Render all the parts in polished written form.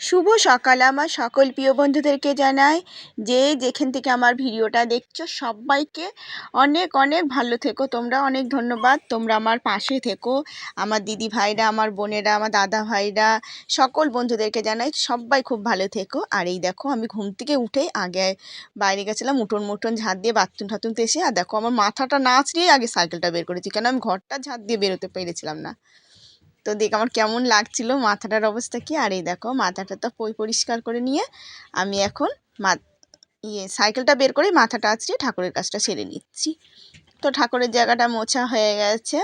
শুভ সকাল আমার সকল প্রিয় বন্ধুদেরকে জানাই যে যেখান থেকে আমার ভিডিওটা দেখছো সবাইকে অনেক অনেক ভালো থেকো। তোমরা অনেক ধন্যবাদ, তোমরা আমার পাশে থেকো। আমার দিদি ভাইরা, আমার বোনেরা, আমার দাদা ভাইরা, সকল বন্ধুদেরকে জানাই সবাই খুব ভালো থেকো। আর এই দেখো আমি ঘুম থেকে উঠেই আগে বাইরে গেছিলাম উঠোন ঝাঁট দিয়ে বাথরুম ঠাথরুমতে এসে, আর দেখো আমার মাথাটা না আঁচড়িয়ে আগে সাইকেলটা বের করেছি, কেন আমি ঘরটা ঝাঁট দিয়ে বেরোতে পেরেছিলাম না। তো দেখ আমার কেমন লাগছিল মাথাটার অবস্থা কি। আর এই দেখো মাথাটা তো পরিষ্কার করে নিয়ে আমি এখন সাইকেলটা বের করে মাথাটা আঁচড়িয়ে ঠাকুরের কাজটা সেরে নিচ্ছি। তো ঠাকুরের জায়গাটা মোছা হয়ে গেছে।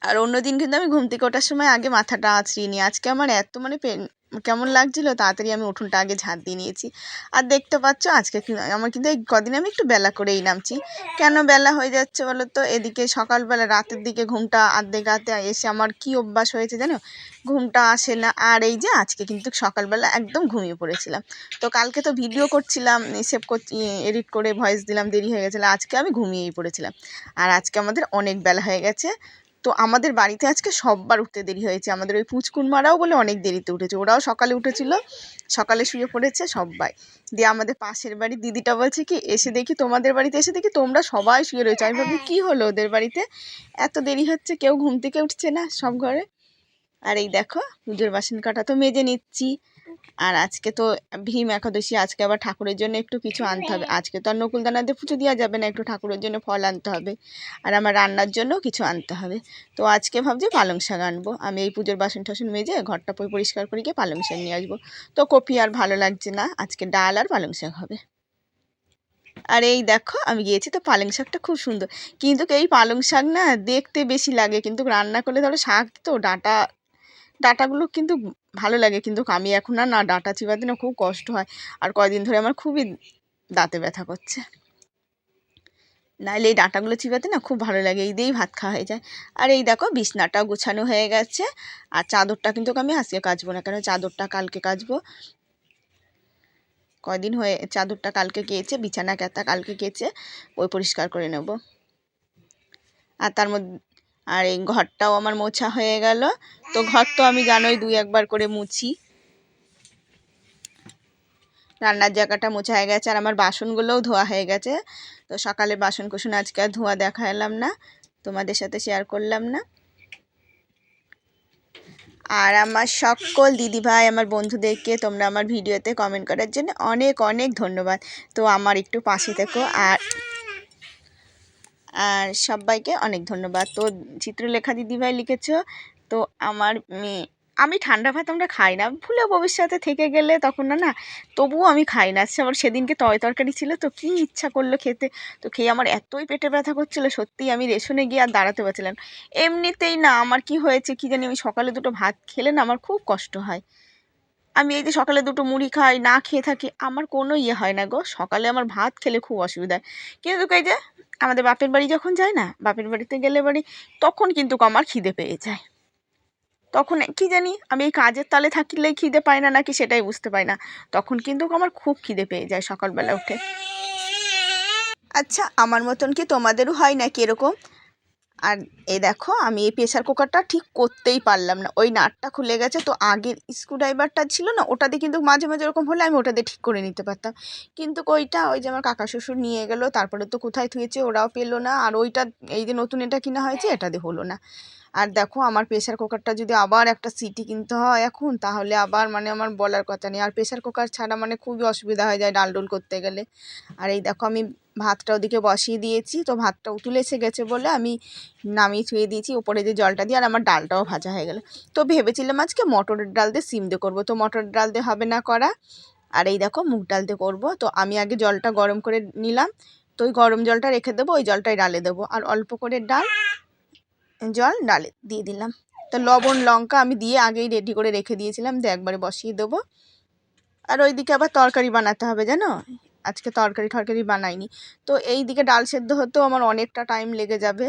আর অন্যদিন কিন্তু আমি ঘুম থেকে ওঠার সময় আগে মাথাটা আঁচড়িয়ে নিই। আজকে আমার এত কেমন লাগছিল, তাড়াতাড়ি আমি উঠোনটা আগে ঝাঁট দিয়ে নিয়েছি। আর দেখতে পাচ্ছ আজকে আমার কিন্তু এই কদিন আমি একটু বেলা করেই নামছি। কেন বেলা হয়ে যাচ্ছে বলো তো? এদিকে সকালবেলা রাতের দিকে ঘুমটা আর্ধেক রাতে এসে আমার কি অভ্যাস হয়েছে জানো, ঘুমটা আসে না। আর এই যে আজকে কিন্তু সকালবেলা একদম ঘুমিয়ে পড়েছিলাম। তো কালকে তো ভিডিও করছিলাম, সেভ করছি, এডিট করে ভয়েস দিলাম, দেরি হয়ে গেছিলো। আজকে আমি ঘুমিয়েই পড়েছিলাম। আর আজকে আমাদের অনেক বেলা হয়ে গেছে। তো আমাদের বাড়িতে আজকে সববার উঠতে দেরি হয়েছে। আমাদের ওই পুচকুনমারাও বলে অনেক দেরিতে উঠেছে, ওরাও সকালে উঠেছিল, সকালে শুয়ে পড়েছে সবাই। দিয়ে আমাদের পাশের বাড়ির দিদিটা বলছে কি, এসে দেখি তোমাদের বাড়িতে এসে দেখি তোমরা সবাই শুয়ে রয়েছে। আমি ভাবি কী হলো ওদের বাড়িতে এত দেরি হচ্ছে, কেউ ঘুম থেকে উঠছে না সব ঘরে। আর এই দেখো পুজোর বাসন কাটা তো মেজে নিচ্ছি। আর আজকে তো ভীম একাদশী, আজকে আবার ঠাকুরের জন্য একটু কিছু আনতে হবে। আজকে তো আর নকুলদানা দিয়ে পুজো দেওয়া যাবে না, একটু ঠাকুরের জন্য ফল আনতে হবে, আর আমার রান্নার জন্য কিছু আনতে হবে। তো আজকে ভাবছি পালং শাক আনবো। আমি এই পুজোর বাসন টাসন মেজে ঘরটা পরিষ্কার করে গিয়ে পালং শাক নিয়ে আসবো। তো কপি আর ভালো লাগছে না, আজকে ডাল আর পালং শাক হবে। আর এই দেখো আমি গিয়েছি, তো পালং শাকটা খুব সুন্দর, কিন্তু এই পালং শাক না দেখতে বেশি লাগে, কিন্তু রান্না করলে ধরো শাক তো ডাঁটাগুলো কিন্তু ভালো লাগে, কিন্তু আমি এখন আর না ডাঁটা চিবাতে না খুব কষ্ট হয়। আর কয়দিন ধরে আমার খুবই দাঁতে ব্যথা করছে, নাহলে এই ডাঁটাগুলো চিবাতে না খুব ভালো লাগে, এই দিয়েই ভাত খাওয়া হয়ে যায়। আর এই দেখো বিছনাটাও গোছানো হয়ে গেছে। আর চাদরটা কিন্তু আমি আজকে কাচবো না, কেন চাদরটা কালকে কাচবো। কয়দিন হয়ে চাদরটা কালকে কেচে, বিছানা কাঁথা কালকে কেচে ওই পরিষ্কার করে নেব। আর তার মধ্যে আর এই ঘরটাও আমার মোছা হয়ে গেল। তো ঘর তো আমি জানোই 2-1 বার করে মুছি। রান্নার জায়গাটা মোছা হয়ে গেছে, আর আমার বাসনগুলোও ধোয়া হয়ে গেছে। তো সকালে বাসন কুসন আজকে আর ধোয়া দেখালাম না, তোমাদের সাথে শেয়ার করলাম না। আর আমার সকল দিদিভাই, আমার বন্ধুদেরকে তোমরা আমার ভিডিওতে কমেন্ট করার জন্য অনেক অনেক ধন্যবাদ। তো আমার একটু পাশে থেকো। আর আর সবাইকে অনেক ধন্যবাদ। তো চিত্রলেখা দিদিভাই লিখেছ, তো আমার আমি ঠান্ডা ভাত আমরা খাই না, ভুলে ভবিষ্যতে থেকে গেলে তখন না না তবুও আমি খাই না। আচ্ছা আমার সেদিনকে তরকারি ছিল, তো কী ইচ্ছা করলো খেতে, তো খেয়ে আমার এতই পেটে ব্যথা করছিলো, সত্যিই আমি রেশনে গিয়ে আর দাঁড়াতে পারছিলাম। এমনিতেই না আমার কি হয়েছে কি জানি, আমি সকালে দুটো ভাত খেলে না আমার খুব কষ্ট হয়। আমি এই যে সকালে দুটো মুড়ি খাই, না খেয়ে থাকি, আমার কোনো হয় না গো, সকালে আমার ভাত খেলে খুব অসুবিধা হয়। কিন্তু এই যে আমাদের বাপের বাড়ি যখন যাই না, বাপের বাড়িতে গেলে তখন কিন্তু আমার খিদে পেয়ে যায়। তখন কি জানি আমি এই কাজের তালে থাকলেই খিদে পাই না নাকি সেটাই বুঝতে পাই না, তখন কিন্তু আমার খুব খিদে পেয়ে যায় সকালবেলা উঠে। আচ্ছা আমার মতন কি তোমাদেরও হয় নাকি এরকম? আর এই দেখো আমি এই প্রেশার কুকারটা ঠিক করতেই পারলাম না, ওই নাটটা খুলে গেছে। তো আগের স্ক্রুড্রাইভারটা ছিল না, ওটা দিয়ে কিন্তু মাঝে মাঝে এরকম হলে আমি ওটা দিয়ে ঠিক করে নিতে পারতাম, কিন্তু ওই যে আমার কাকা শ্বশুর নিয়ে গেলো, তারপরে তো কোথায় থুয়েছে ওরাও পেলো না। আর ওইটা এই যে নতুন এটা কিনা হয়েছে, এটা দিয়ে হলো না। আর দেখো আমার প্রেশার কুকারটা যদি আবার একটা সিটি কিনতে হয় এখন, তাহলে আবার আমার বলার কথা নেই। আর প্রেশার কুকার ছাড়া খুবই অসুবিধা হয়ে যায় ডাল ডোল করতে গেলে। আর এই দেখো আমি ভাতটা ওদিকে বসিয়ে দিয়েছি, তো ভাতটা উতুলে এসে গেছে বলে আমি নামিয়ে ছুঁয়ে দিয়েছি উপরে যে জলটা দিয়ে। আর আমার ডালটাও ভাজা হয়ে গেল। তো ভেবেছিলাম আজকে মটরের ডাল দিয়ে সিম দিয়ে করবো, তো মটরের ডাল দিয়ে হবে না করা। আর এই দেখো মুগ ডাল দিয়ে করবো। তো আমি আগে জলটা গরম করে নিলাম, তো ওই গরম জলটা রেখে দেবো, ওই জলটাই ডালে দেবো। আর অল্প করে জল ডালে দিয়ে দিলাম। তো লবণ লঙ্কা আমি দিয়ে আগেই রেডি করে রেখে দিয়েছিলাম, দিয়ে একবারে বসিয়ে দেবো। আর ওইদিকে আবার তরকারি বানাতে হবে জানো, আজকে তরকারি বানাইনি। তো এই দিকে ডাল সেদ্ধ হতেও আমার অনেকটা টাইম লেগে যাবে।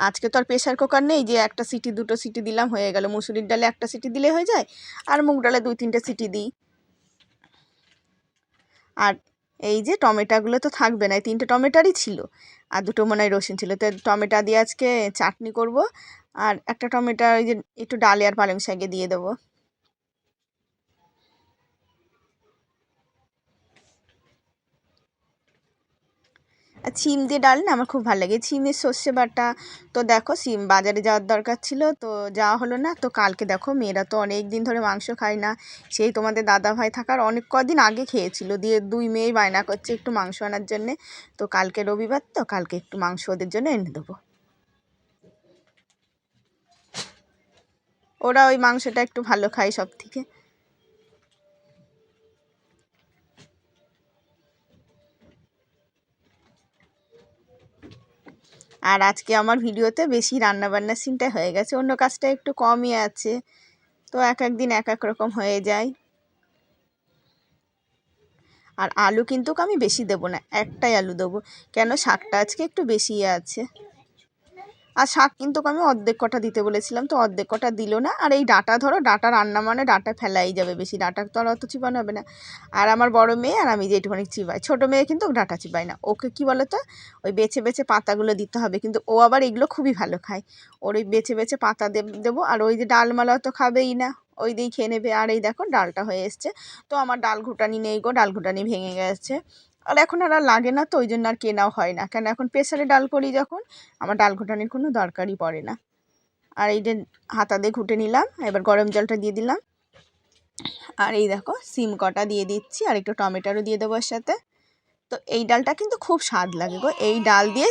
আজকে তো আর প্রেশার কুকার নেই যে একটা সিটি দুটো সিটি দিলাম হয়ে গেল, মুসুরির ডালে একটা সিটি দিলে হয়ে যায়, আর মুগ ডালে 2-3টে সিটি দিই। আর এই যে টমেটোগুলো তো থাকবে না, 3টে টমেটোরই ছিল, আর 2টো মনে হয় রসুন ছিল। তো টমেটো দিয়ে আজকে চাটনি করব, আর একটা টমেটো ওই যে একটু ডালে আর পালং শাকে দিয়ে দেবো। আর সিম দিয়ে ডাল না আমার খুব ভালো লাগে, সিমের সর্ষে বাটা। তো দেখো সিম বাজারে যাওয়ার দরকার ছিল, তো যাওয়া হলো না। তো কালকে দেখো মেয়েরা তো অনেক দিন ধরে মাংস খায় না, সেই তোমাদের দাদা ভাই থাকার অনেক কদিন আগে খেয়েছিল, দিয়ে 2 মেয়েই বায়না করছে একটু মাংস আনার জন্যে। তো কালকে রবিবার, তো কালকে একটু মাংস ওদের জন্য এনে দেবো। ওরা ওই মাংসটা একটু ভালো খায় সব থেকে। আর আজকে আমার ভিডিওতে বেশি রান্নাবান্নার সিনটা হয়ে গেছে, অন্য কাজটা একটু কমই আছে। তো এক এক দিন এক এক রকম হয়ে যায়। আর আলু কিন্তু আমি বেশি দেবো না, একটাই আলু দেবো, কেন শাকটা আজকে একটু বেশি আছে। আর শাক কিন্তু আমি অর্ধেক কটা দিতে বলেছিলাম, তো অর্ধেক কটা দিল না। আর এই ডাঁটা ধরো, ডাঁটা রান্না মানে ডাঁটা ফেলাই যাবে, বেশি ডাঁটা তো আর অত চিবানো হবে না। আর আমার বড় মেয়ে আর আমি যেটুখানি চিবাই, ছোটো মেয়ে কিন্তু ডাঁটা চিবাই না, ওকে কী বলো তো, ওই বেছে বেছে পাতাগুলো দিতে হবে, কিন্তু ও আবার এগুলো খুবই ভালো খায়। ওর ওই বেছে বেছে পাতা দেবো, আর ওই যে ডালমালা তো খাবেই না, ওই দিয়েই খেয়ে নেবে। আর এই দেখো ডালটা হয়ে এসছে। তো আমার ডাল ঘুটানি নেই গো, ডাল ঘুটানি ভেঙে গেছে। আর এখন আর লাগে না, তো ওই জন্য আর কেনাও হয় না, কেন এখন প্রেসারে ডাল করি যখন, আমার ডাল ঘুটানির কোনো দরকারই পড়ে না। আর এই যে হাতা দিয়ে ঘুটে নিলাম, এবার গরম জলটা দিয়ে দিলাম। আর এই দেখো সিম কটা দিয়ে দিচ্ছি, আর একটু টমেটোরও দিয়ে দেবো এর সাথে। তো এই ডালটা কিন্তু খুব স্বাদ লাগে গো, এই ডাল দিয়ে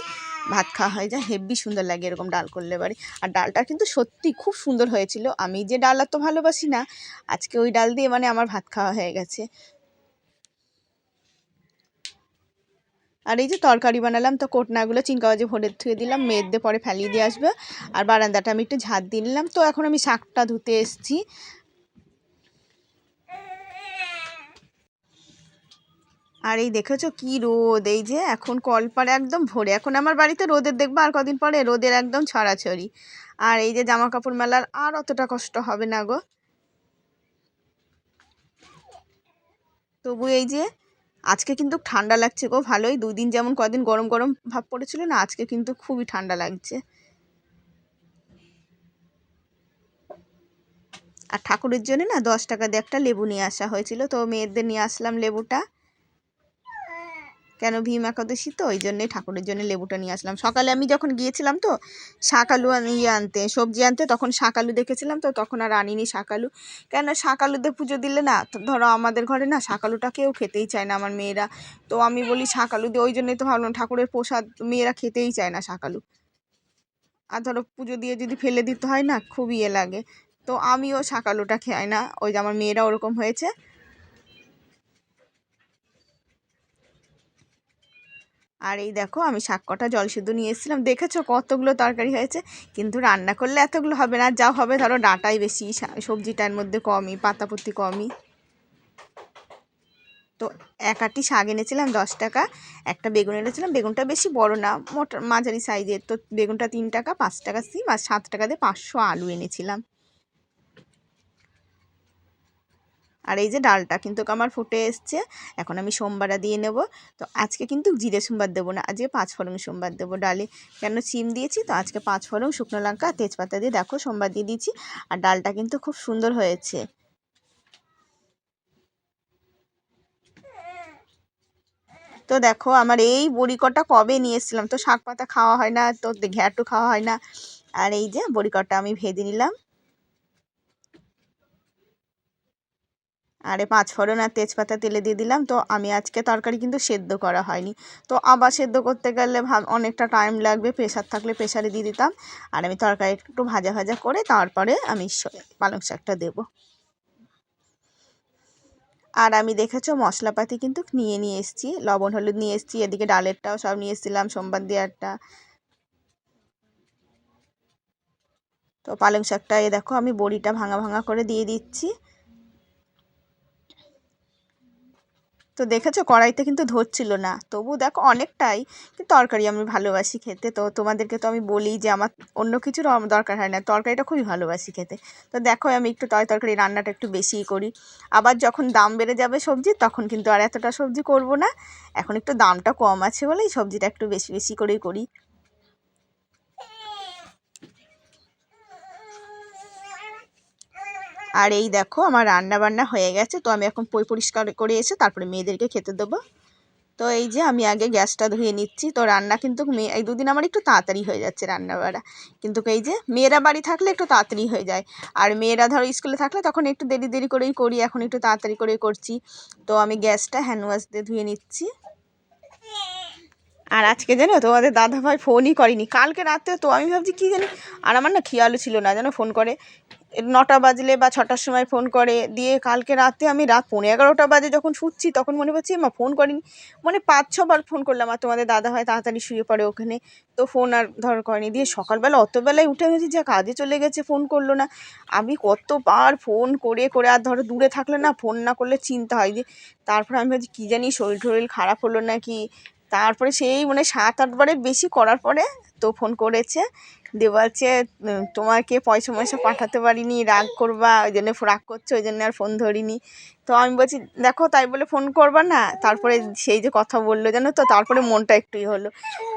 ভাত খাওয়া হয়ে যায়, হেব্বি সুন্দর লাগে এরকম ডাল করলে বাড়ি। আর ডালটা কিন্তু সত্যি খুব সুন্দর হয়েছিল, আমি যে ডাল এত ভালোবাসি না, আজকে ওই ডাল দিয়ে মানে আমার ভাত খাওয়া হয়ে গেছে। আর এই যে তরকারি বানালাম, তো কোটনাগুলো চিংকাবাজে ভরে ধুয়ে দিলাম, মেয়েদের পরে ফেলিয়ে দিয়ে আসবে। আর বারান্দাটা আমি একটু ঝাঁট দিয়ে নিলাম। তো এখন আমি শাকটা ধুতে এসেছি। আর এই দেখেছো কি রোদ, এই যে এখন কলপারে একদম ভরে, এখন আমার বাড়িতে রোদের দেখবো আর কদিন পরে রোদের একদম ছড়াছড়ি। আর এই যে জামা কাপড় মেলার আর অতটা কষ্ট হবে না গো। তবু এই যে আজকে কিন্তু ঠান্ডা লাগছে গো ভালোই, 2 দিন যেমন কদিন গরম গরম ভাব পড়েছিল না, আজকে কিন্তু খুবই ঠান্ডা লাগছে। আর ঠাকুরের জন্য না 10 টাকা দিয়ে একটা লেবু নিয়ে আসা হয়েছিল, তো মেয়েদের নিয়ে আসলাম লেবুটা, কেন ভীম একাদশী তো ওই জন্যই ঠাকুরের জন্য লেবুটা নিয়ে আসলাম। সকালে আমি যখন গিয়েছিলাম তো শাক আলু আনতে, সবজি আনতে, তখন শাক আলু দেখেছিলাম, তো তখন আর আনিনি শাক আলু। কেন শাক আলুতে পুজো দিলে না, তো ধরো আমাদের ঘরে না শাক আলুটা কেউ খেতেই চায় না আমার মেয়েরা। তো আমি বলি শাক আলু দিয়ে, ওই জন্যই তো ভাবলাম ঠাকুরের প্রসাদ, মেয়েরা খেতেই চায় না শাক আলু। আর ধরো পুজো দিয়ে যদি ফেলে দিতে হয় না, খুব ইয়ে লাগে। তো আমিও শাক আলুটা খাই না, ওই যে আমার মেয়েরা ওরকম হয়েছে। আর এই দেখো আমি শাক কটা জল সিদ্ধ নিয়ে এসেছিলাম, দেখেছো কতগুলো তরকারি হয়েছে, কিন্তু রান্না করলে এতগুলো হবে না, যা হবে ধরো ডাঁটাই বেশি, সবজিটার মধ্যে কমই, পাতাপত্তি কমই। তো এক আঁটি শাক এনেছিলাম 10 টাকা, একটা বেগুন এনেছিলাম, বেগুনটা বেশি বড় না, মোটা মাঝারি সাইজের, তো বেগুনটা 3 টাকা, 5 টাকা সিম, আর 7 টাকা দিয়ে 500 আলু এনেছিলাম। আর এই যে ডালটা কিন্তু আমার ফুটে এসছে, এখন আমি সোমবারা দিয়ে নেব। তো আজকে কিন্তু জিরে সোমবার দেবো না, আজকে 5 ফোড়ন সোমবার দেবো ডালে, কেন সিম দিয়েছি তো, আজকে 5 ফোড়ন, শুকনো লঙ্কা, তেজপাতা দিয়ে দেখো সোমবার দিয়ে দিয়েছি। আর ডালটা কিন্তু খুব সুন্দর হয়েছে। তো দেখো আমার এই বড়ি কটা কবে নিয়ে এসেছিলাম, তো শাক পাতা খাওয়া হয় না, তো ঘ্যাঁটু খাওয়া হয় না। আর এই যে বড়ি কটা আমি ভেজে নিলাম। আরে 5 ফোড়ন আর তেজপাতা তেলে দিয়ে দিলাম। তো আমি আজকে তরকারি কিন্তু সেদ্ধ করা হয়নি, তো আবার সেদ্ধ করতে গেলে অনেকটা টাইম লাগবে, প্রেশার থাকলে প্রেশারে দিয়ে দিতাম। আর আমি তরকারি একটু ভাজা ভাজা করে তারপরে আমি পালং শাকটা দেবো। আর আমি দেখেছো মশলাপাতি কিন্তু নিয়ে এসেছি, লবণ হলুদ নিয়ে এসেছি, এদিকে ডালেরটাও সব নিয়ে এসেছিলাম, সোমবার দেওয়ারটা। তো পালং শাকটা এ দেখো আমি বড়িটা ভাঙা ভাঙা করে দিয়ে দিচ্ছি। তো দেখেছো কড়াইতে কিন্তু ধরছিল না, তবু দেখো অনেকটাই তরকারি আমি ভালোবাসি খেতে। তো তোমাদেরকে তো আমি বলি যে আমার অন্য কিছুর দরকার হয় না, তরকারিটা খুবই ভালোবাসি খেতে। তো দেখো আমি একটু তরকারি রান্নাটা একটু বেশিই করি। আবার যখন দাম বেড়ে যাবে সবজির তখন কিন্তু আর এতটা সবজি করব না, এখন একটু দামটা কম আছে বলেই সবজিটা একটু বেশি বেশি করেই করি। আর এই দেখো আমার রান্না বান্না হয়ে গেছে, তো আমি এখন পরিষ্কার করে এসে তারপরে মেয়েদেরকে খেতে দেবো। তো এই যে আমি আগে গ্যাসটা ধুয়ে নিচ্ছি। তো রান্না কিন্তু এই দুদিন আমার একটু তাড়াতাড়ি হয়ে যাচ্ছে রান্না বাড়া, কিন্তু এই যে মেয়েরা বাড়ি থাকলে একটু তাড়াতাড়ি হয়ে যায়, আর মেয়েরা ধরো স্কুলে থাকলে তখন একটু দেরি দেরি করেই করি, এখন একটু তাড়াতাড়ি করেই করছি। তো আমি গ্যাসটা হ্যান্ড ওয়াশ দিয়ে ধুয়ে নিচ্ছি। আর আজকে জানো তোমাদের দাদাভাই ফোনই করেনি কালকে রাতে, তো আমি ভাবছি কী জানি, আর আমার না খেয়ালও ছিল না যেন ফোন করে 9টা বাজলে বা 6টার সময় ফোন করে। দিয়ে কালকে রাতে আমি রাত 11:30 বাজে যখন শুচ্ছি তখন মনে পড়ছি মা ফোন করেনি, মানে 5-6 বার ফোন করলাম, আর তোমাদের দাদাভাই তাড়াতাড়ি শুয়ে পড়ে ওখানে, তো ফোন আর ধর করেনি। দিয়ে সকালবেলা অতবেলায় উঠে গেছি যে কাজে চলে গেছে, ফোন করলো না। আমি কতবার ফোন করে করে, আর ধরো দূরে থাকলে না ফোন না করলে চিন্তা হয়। দিয়ে তারপরে আমি ভাবছি কী জানি শরীর টরীর খারাপ হলো নাকি, তারপরে সেই মানে 7-8 বারের বেশি করার পরে তো ফোন করেছে। দিয়ে বলছে তোমাকে পয়সা ময়সা পাঠাতে পারিনি, রাগ করবা, ওই জন্য রাগ করছো, ওই জন্য আর ফোন ধরিনি। তো আমি বলছি দেখো তাই বলে ফোন করবা না, তারপরে সেই যে কথা বললো জানো তো, তারপরে মনটা একটুই হলো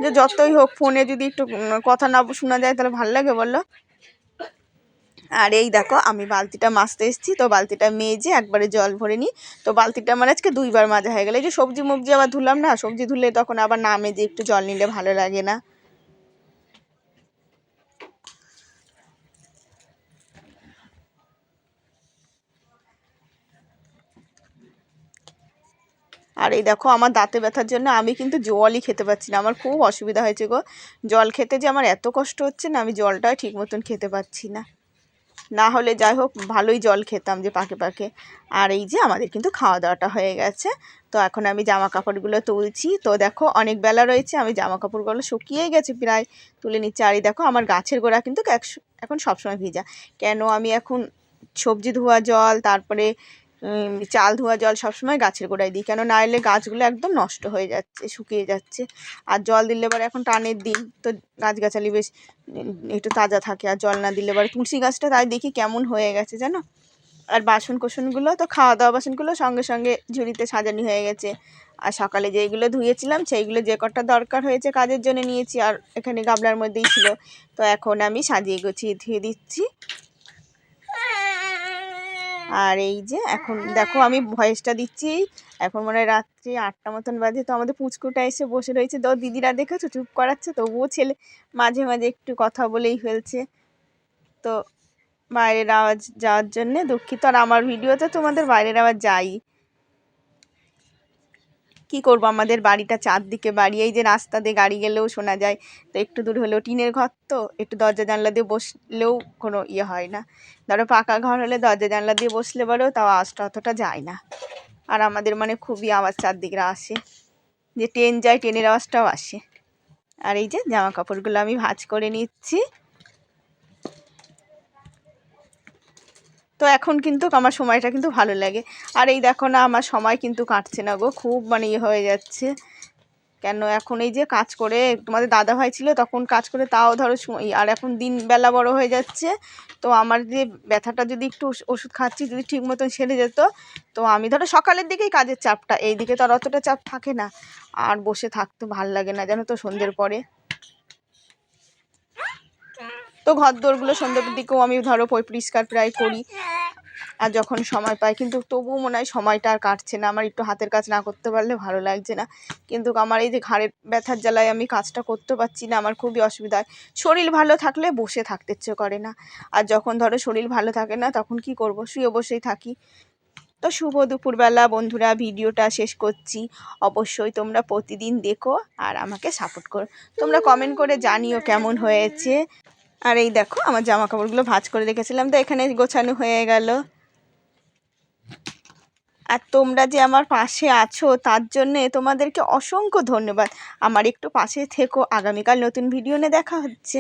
যে যতই হোক ফোনে যদি একটু কথা না শোনা যায় তাহলে ভালো লাগে বলো। আর এই দেখো আমি বালতিটা মাজতে এসেছি, তো বালতিটা মেজে একবারে জল ভরে নিই। তো বালতিটা আমার আজকে 2বার মাজা হয়ে গেল। এই যে সবজি মবজি আবার ধুলাম না, সবজি ধুলে তখন আবার না মেজে একটু জল নিলে ভালো লাগে না। আর এই দেখো আমার দাঁতে ব্যথার জন্য আমি কিন্তু জলই খেতে পাচ্ছি না, আমার খুব অসুবিধা হয়েছে গো। জল খেতে যে আমার এত কষ্ট হচ্ছে না, আমি জলটাও ঠিক মতন খেতে পাচ্ছি না, না হলে যাই হোক ভালোই জল খেতাম যে পাকে পাকে। আর এই যে আমাদের কিন্তু খাওয়া দাওয়াটা হয়ে গেছে, তো এখন আমি জামা কাপড়গুলো তুলছি। তো দেখো অনেক বেলা রয়েছে, আমি জামা কাপড়গুলো শুকিয়েই গেছে প্রায়, তুলে নিচ্ছি। আর এই দেখো আমার গাছের গোড়া কিন্তু এখন সবসময় ভিজা, কেন আমি এখন সবজি ধোয়া জল, তারপরে চাল ধোয়া জল সবসময় গাছের গোড়ায় দিই, কেন না এলে গাছগুলো একদম নষ্ট হয়ে যাচ্ছে, শুকিয়ে যাচ্ছে। আর জল দিলে পরে এখন টানের দিন, তো গাছগাছালি বেশ একটু তাজা থাকে, আর জল না দিলে পরে তুলসী গাছটা তাই দেখি কেমন হয়ে গেছে জানো। আর বাসন কোসনগুলো তো খাওয়া দাওয়া বাসনগুলো সঙ্গে সঙ্গে ঝুড়িতে সাজানি হয়ে গেছে। আর সকালে যেইগুলো ধুয়েছিলাম সেইগুলো যে কটা দরকার হয়েছে কাজের জন্য নিয়েছি, আর এখানে গামলার মধ্যেই ছিল। তো এখন আমি সাজিয়ে গুছিয়ে ধুয়ে দিচ্ছি। আর এই যে এখন দেখো আমি ভয়েসটা দিচ্ছি, এখন মনে হয় রাত্রি 8টা মতন বাজে। তো আমাদের পুচকুটা এসে বসে রয়েছে, তো দিদিরা দেখেছো চুপ করাচ্ছে, তবুও ছেলে মাঝে মাঝে একটু কথা বলেই ফেলছে। তো বাইরের আওয়াজ যাওয়ার জন্যে দুঃখিত, আর আমার ভিডিওতে তোমাদের বাইরের আওয়াজ যাই, কি করব, আমাদের বাড়িটা চারদিকে বাড়ি, এই যে রাস্তা দিয়ে গাড়ি গেলেও শোনা যায়। তো একটু দূর হলেও টিনের ঘর, তো একটু দরজা জানলা দিয়ে বসলেও কোনো ইয়ে হয় না। ধরো পাকা ঘর হলে দরজা জানলা দিয়ে বসলে বলেও তাও আওয়াজটা অতটা যায় না। আর আমাদের মানে খুবই আওয়াজ চারদিকে আসে, যে ট্রেন যায় ট্রেনের আওয়াজটাও আসে। আর এই যে জামা কাপড়গুলো আমি ভাঁজ করে নিচ্ছি। তো এখন কিন্তু আমার সময়টা কিন্তু ভালো লাগে। আর এই দেখো না আমার সময় কিন্তু কাটছে না গো, খুব মানে ইয়ে হয়ে যাচ্ছে। কেন এখন এই যে কাজ করে, তোমাদের দাদাভাই ছিল তখন কাজ করে তাও ধরো সময়, আর এখন দিন বেলা বড় হয়ে যাচ্ছে। তো আমার যে ব্যথাটা যদি একটু ওষুধ খাচ্ছি যদি ঠিক মতন সেরে যেত, তো আমি ধরো সকালের দিকেই কাজের চাপটা, এই দিকে তো আর অতটা চাপ থাকে না, আর বসে থাকতে ভাল লাগে না জানো তো সন্ধ্যের পরে। তো ঘর দোরগুলো সন্ধ্যের দিকেও আমি ধরো পরিষ্কার প্রায় করি, আর যখন সময় পাই, কিন্তু তবুও মনে হয় সময়টা আর কাটছে না, আমার একটু হাতের কাজ না করতে পারলে ভালো লাগছে না। কিন্তু আমার এই যে ঘাড়ের ব্যথার জ্বালায় আমি কাজটা করতে পারছি না, আমার খুবই অসুবিধা হয়। শরীর ভালো থাকলে বসে থাকতে ইচ্ছে করে না, আর যখন ধরো শরীর ভালো থাকে না তখন কি করব, শুয়ে বসেই থাকি। তো শুভ দুপুরবেলা বন্ধুরা, ভিডিওটা শেষ করছি। অবশ্যই তোমরা প্রতিদিন দেখো আর আমাকে সাপোর্ট করো, তোমরা কমেন্ট করে জানিও কেমন হয়েছে। আর এই দেখো আমার জামা কাপড়গুলো ভাঁজ করে রেখেছিলাম, তো এখানে গোছানো হয়ে গেল। আর তোমরা যে আমার পাশে আছো তার জন্যে তোমাদেরকে অসংখ্য ধন্যবাদ। আমার একটু পাশে থেকো, আগামীকাল নতুন ভিডিও নিয়ে দেখা হচ্ছে।